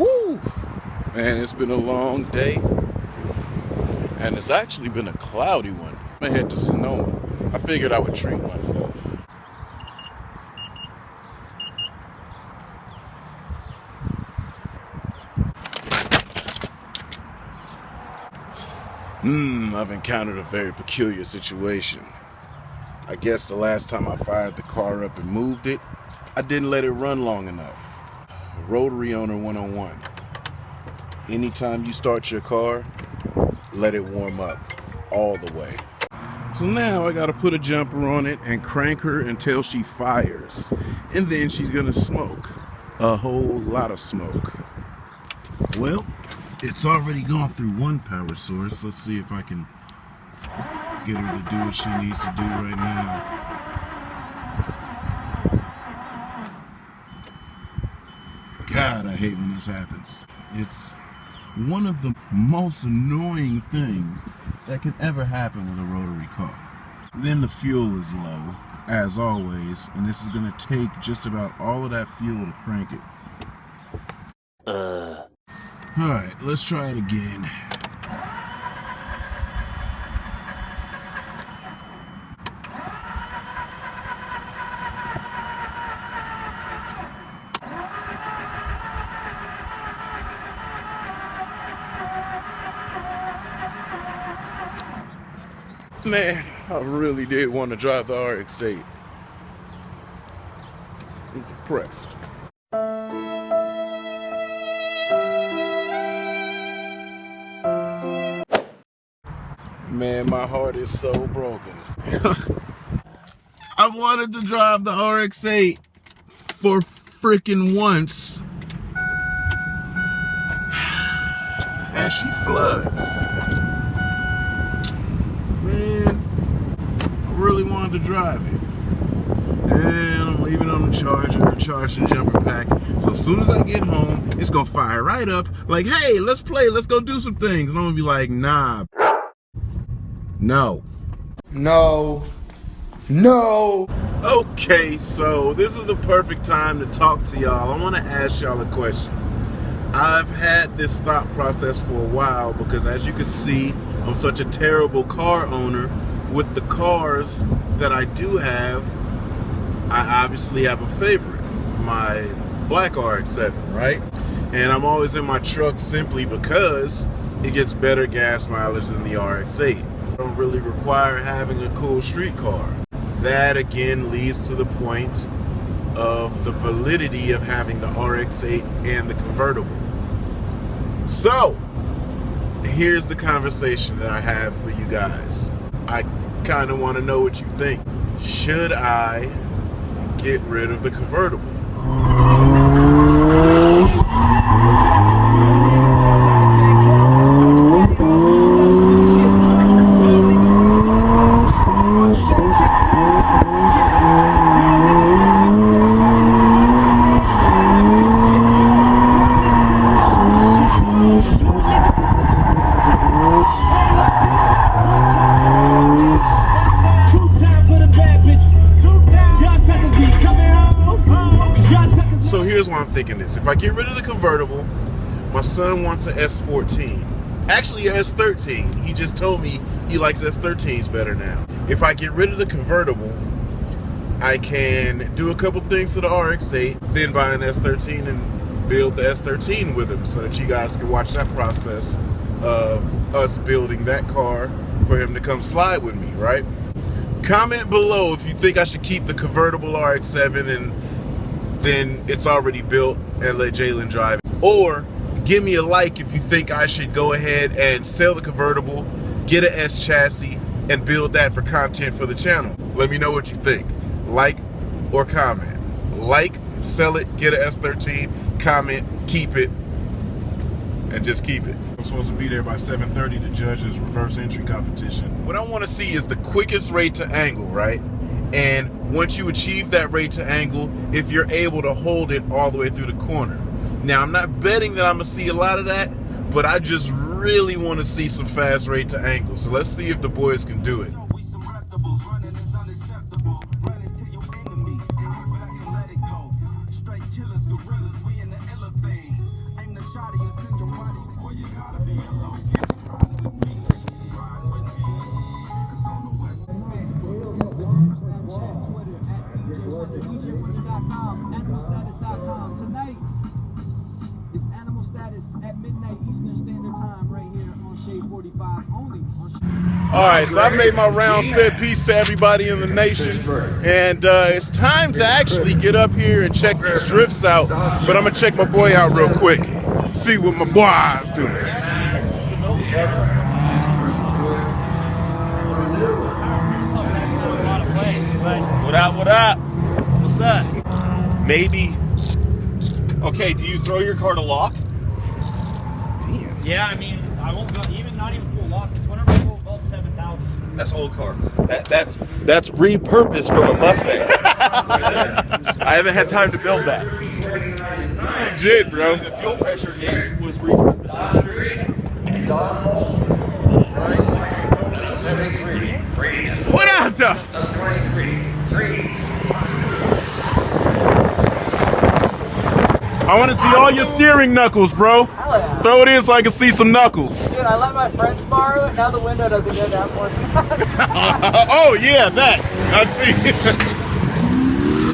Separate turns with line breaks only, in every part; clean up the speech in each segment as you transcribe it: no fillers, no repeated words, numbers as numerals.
Woo! Man, it's been a long day. And it's actually been a cloudy one. I'm gonna head to Sonoma. I figured I would treat myself. I've encountered a very peculiar situation. I guess the last time I fired the car up and moved it, I didn't let it run long enough. Rotary owner 101. Anytime you start your car, let it warm up all the way. So now I gotta put a jumper on it and crank her until she fires. And then she's gonna smoke. A whole lot of smoke. Well, it's already gone through one power source. Let's see if I can get her to do what she needs to do right now. God, I hate when this happens. It's one of the most annoying things that can ever happen with a rotary car. Then the fuel is low, as always, and this is gonna take just about all of that fuel to crank it. Alright, let's try it again. Man, I really did want to drive the RX8. I'm depressed. Man, my heart is so broken. I wanted to drive the RX8 for freaking once. And she floods. Man, I really wanted to drive it. And I'm leaving it on the charger, charging the jumper pack. So as soon as I get home, it's gonna fire right up. Like, hey, let's play, let's go do some things. And I'm gonna be like, nah. No. No. No. Okay, so this is the perfect time to talk to y'all. I want to ask y'all a question. I've had this thought process for a while because, as you can see, I'm such a terrible car owner. With the cars that I do have, I obviously have a favorite, my black RX-7, right? And I'm always in my truck simply because it gets better gas mileage than the RX-8. Don't really require having a cool street car. That again leads to the point of the validity of having the RX8 and the convertible. So here's the conversation that I have for you guys. I kind of want to know what you think. Should I get rid of the convertible? So here's why I'm thinking this. If I get rid of the convertible, my son wants an S14. Actually, an S13. He just told me he likes S13s better now. If I get rid of the convertible, I can do a couple things to the RX8, then buy an S13 and build the S13 with him so that you guys can watch that process of us building that car for him to come slide with me, right? Comment below if you think I should keep the convertible RX-7 and then it's already built and let Jalen drive it. Or give me a like if you think I should go ahead and sell the convertible, get an S chassis, and build that for content for the channel. Let me know what you think. Like or comment. Like, sell it, get an S13, comment, keep it, and just keep it. I'm supposed to be there by 7:30 to judge this reverse entry competition. What I want to see is the quickest rate to angle, right? And once you achieve that rate to angle, if you're able to hold it all the way through the corner. Now, I'm not betting that I'm going to see a lot of that, but I just really want to see some fast rate to angle. So let's see if the boys can do it.
DJWonder.com. Tonight is Animal Status at midnight Eastern Standard Time right here on Shade 45 only.
All right, so I've made my round, said peace to everybody in the nation, and it's time to actually get up here and check these drifts out, but I'm gonna check my boy out real quick, see what my boy's doing. What up, what up?
What's up?
Maybe. Okay, do you throw your car to lock? Damn.
Yeah, I mean, I won't go, not even full lock. It's whenever I go above 7,000.
That's old car. That's repurposed from a Mustang. I haven't had time to build that. It's legit, bro. The fuel pressure gauge was repurposed from the street. What up, though? I want to see all your steering knuckles, bro.
Yeah.
Throw it in so I can see some knuckles.
Dude, I let my friends borrow it. Now the window doesn't go down more than that.
Oh, yeah, that. I see.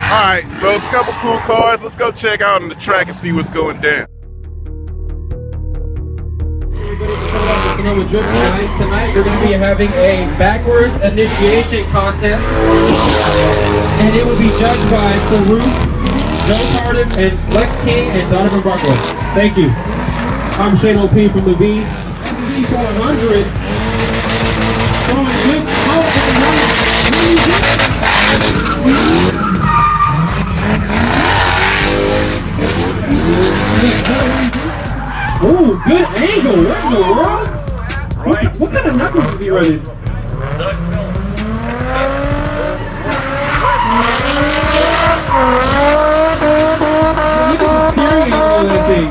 All right, so it's a couple cool cars. Let's go check out on the track and see what's going down.
Everybody for coming out to Sonoma Drift tonight. Tonight we're going to be having a backwards initiation contest, and it will be judged by Farouk, Joe Tardif, and Lex King, and Donovan Brockway. Thank you. I'm Shane OP from the V. SC400. Throwing good smoke at the moment. Ooh, good angle. What in the world? What kind of knuckles is he running? Look at the steering angle of that thing.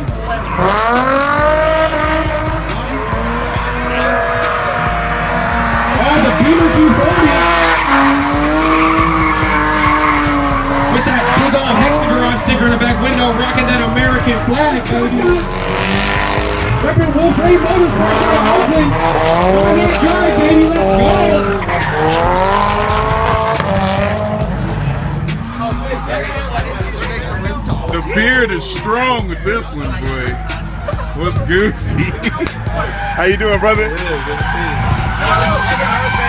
Oh, the Beamer 240. With that big old hexagon sticker in the back window, rocking that American flag, baby. Reppin' Wolfley Motorsports from Oakland. Right-hand drive, baby. Let's go.
The beard is strong with this one, boy. What's Gucci? How you doing, brother? Good to see you.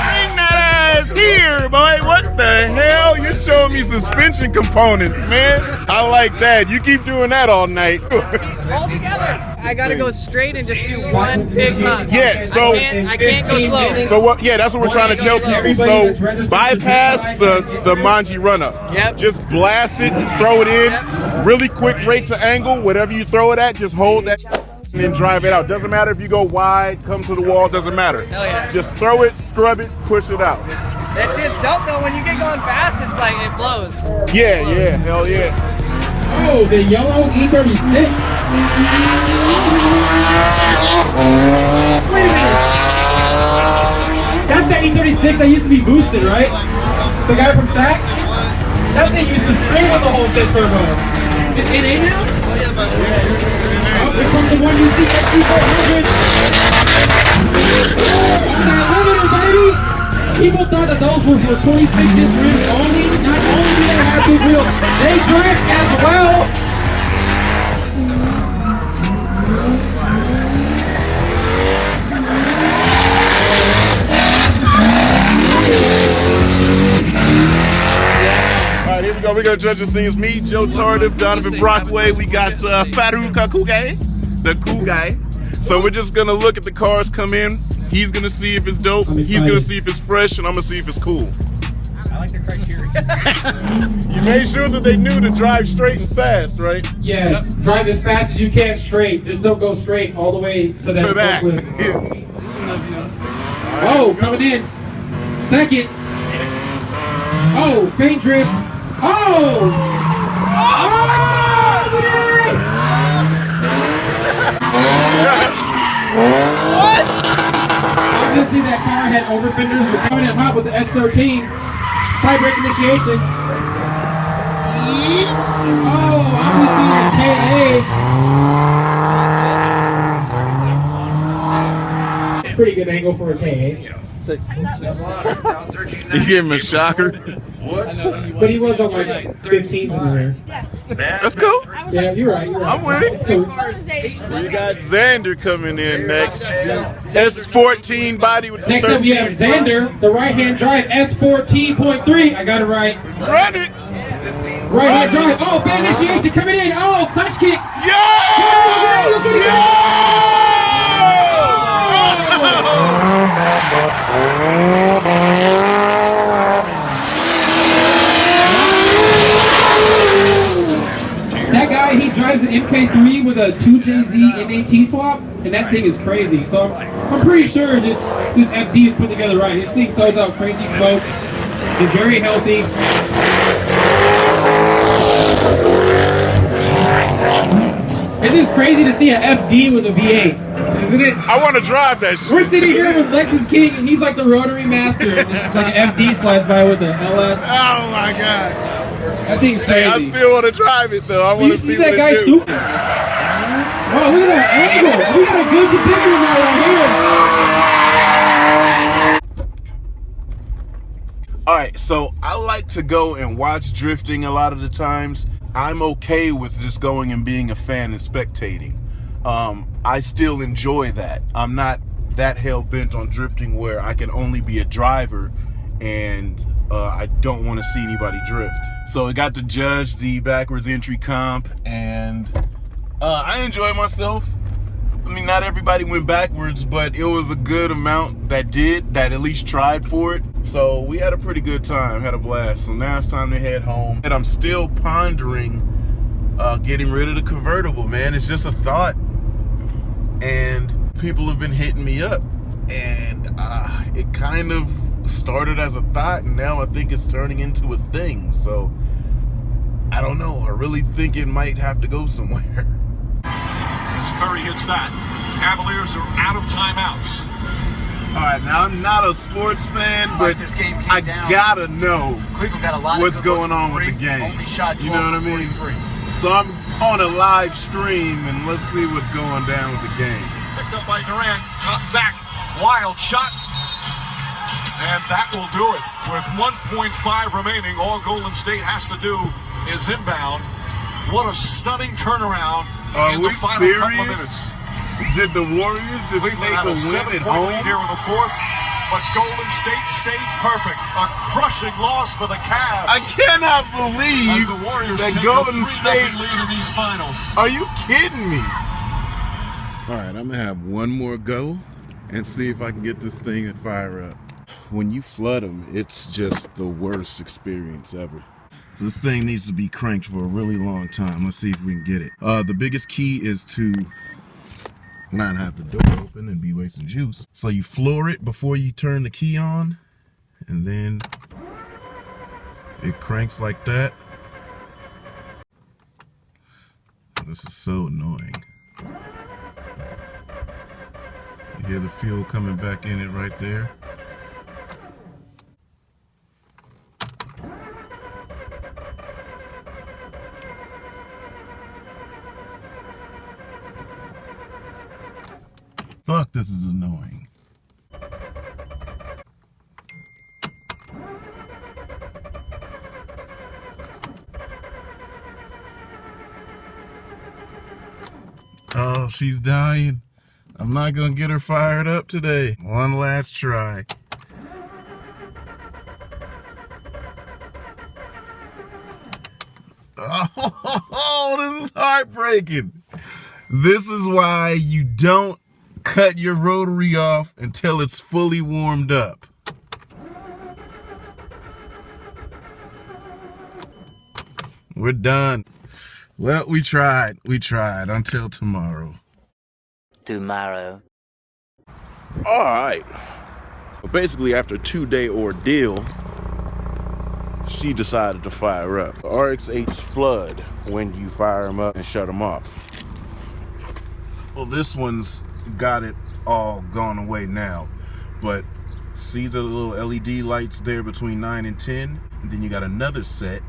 Bring that ass here, boy. What the hell? You're showing me suspension components, man. I like that. You keep doing that all night.
All together. I gotta go straight and just do one big hug.
Yeah, so
I can't go slow.
So what? Yeah, that's what we're trying to tell people. So bypass the Manji run up.
Yep.
Just blast it, throw it in.
Yep.
Really quick rate to angle. Whatever you throw it at, just hold that and then drive it out. Doesn't matter if you go wide, come to the wall. Doesn't matter.
Hell yeah.
Just throw it, scrub it, push it out.
That shit's dope though. When you get going fast, it's like it blows.
Yeah, yeah, hell yeah.
Oh, the yellow E36. Wait a minute. That's the E36 that used to be boosted, right? The guy from SAC? That thing used to spring with the whole set turbo. It's NA now? Oh, here comes the one you see at C400. Unlimited, baby! People thought that those were for 26-inch rims only. Not only do they have big wheels, they drift as well.
All right, here we go. We're gonna judge this thing. It's me, Joe Tardif, Donovan Brockway. We got Farouk Kakougai, the cool guy. So we're just gonna look at the cars come in. He's gonna see if it's dope. He's gonna see if it's fresh, and I'm gonna see if it's cool.
I like the criteria.
You made sure that they knew to drive straight and fast, right?
Yes, drive as fast as you can straight. Just don't go straight all the way to that
back.
Oh, coming in. Second. Oh, faint drift. Oh!
What?
Obviously, that car had over fenders. We're coming in hot with the S13. Side brake initiation. Oh, obviously, it's KA. pretty good angle for a K8.
You give him a shocker?
But he was on like 15s in the rear.
That's cool.
Yeah, you're right.
I'm with it.
It's cool.
We got Xander coming in next. S14 body with the
Next up, we have
13 front.
Xander, the right-hand drive, S14.3. I got it right.
Run it!
Right-hand drive. Oh, bad initiation coming in. Oh, clutch kick. That guy, he drives an MK3 with a 2JZ NAT swap, and that thing is crazy. So I'm pretty sure this FD is put together right. This thing throws out crazy smoke. It's very healthy. It's just crazy to see an FD with a V8, isn't it?
I want to drive that shit.
We're sitting here with Lexus King, and he's like the Rotary master. And it's like an FD slides by with the LS.
Oh my god.
That thing's crazy.
Hey, I still want to drive it though. I want
You
to
see
see what
that guy
it do.
super? Wow, look at that angle. We got a good continuum right here.
Alright, so I like to go and watch drifting a lot of the times. I'm okay with just going and being a fan and spectating. I still enjoy that. I'm not that hell-bent on drifting where I can only be a driver and I don't want to see anybody drift. So I got to judge the backwards entry comp and I enjoyed myself. I mean, not everybody went backwards, but it was a good amount that at least tried for it. So we had a pretty good time, had a blast. So now it's time to head home. And I'm still pondering getting rid of the convertible, man. It's just a thought. And people have been hitting me up. And it kind of started as a thought, and now I think it's turning into a thing. So I don't know. I really think it might have to go somewhere.
As Curry hits that, Cavaliers are out of timeouts.
All right, now I'm not a sports fan, but
this game came
I
down.
gotta know
Cleveland got a lot
what's
of good
going on with the
three,
game.
Only shot 12
You know what I mean?
43.
So I'm on a live stream, and let's see what's going down with the game.
Picked up by Durant, cut back, wild shot. And that will do it. With 1.5 remaining, all Golden State has to do is inbound. What a stunning turnaround in the final couple of minutes.
Did the Warriors just
Cleveland
take
had
a
a
win at
7-point lead
home?
here in the fourth, but Golden State stays perfect. A crushing loss for the Cavs.
I cannot
as
believe
the Warriors
that
take
Golden
a 3-0
State.
lead in these finals.
Are you kidding me? All right, I'm gonna have one more go and see if I can get this thing to fire up. When you flood them, it's just the worst experience ever. So this thing needs to be cranked for a really long time. Let's see if we can get it. The biggest key is to not have the door open and be wasting juice. So you floor it before you turn the key on, and then it cranks like that. This is so annoying. You hear the fuel coming back in it right there. Fuck, this is annoying. Oh, she's dying. I'm not gonna get her fired up today. One last try. Oh, this is heartbreaking. This is why you don't cut your rotary off until it's fully warmed up. We're done. Well, we tried. We tried. Until tomorrow.
Tomorrow.
All right. Well, basically, after a 2-day ordeal, she decided to fire up. RX8s flood when you fire them up and shut them off. Well, this one's got it all gone away now, but see the little LED lights there between 9 and 10, and then you got another set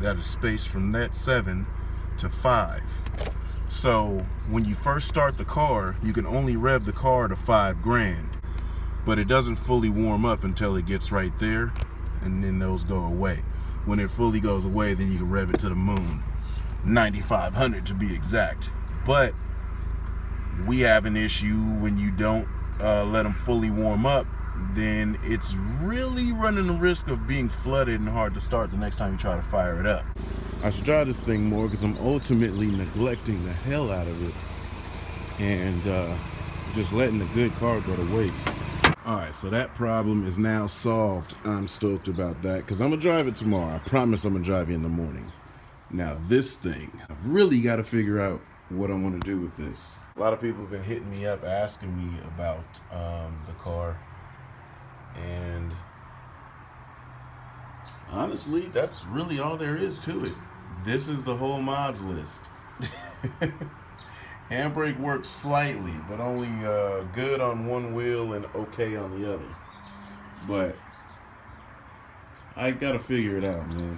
that is spaced from that 7 to 5. So when you first start the car, you can only rev the car to 5 grand. but it doesn't fully warm up until it gets right there, and then those go away. When it fully goes away, then you can rev it to the moon, 9,500 to be exact. But we have an issue when you don't let them fully warm up, then it's really running the risk of being flooded and hard to start the next time you try to fire it up. I should drive this thing more because I'm ultimately neglecting the hell out of it and just letting the good car go to waste. All right, so that problem is now solved. I'm stoked about that because I'm gonna drive it tomorrow. I promise I'm gonna drive it in the morning. Now this thing, I've really got to figure out what I want to do with this. A lot of people have been hitting me up asking me about the car, and honestly, that's really all there is to it. This is the whole mods list. Handbrake works slightly, but only good on one wheel and okay on the other. But I gotta figure it out, man.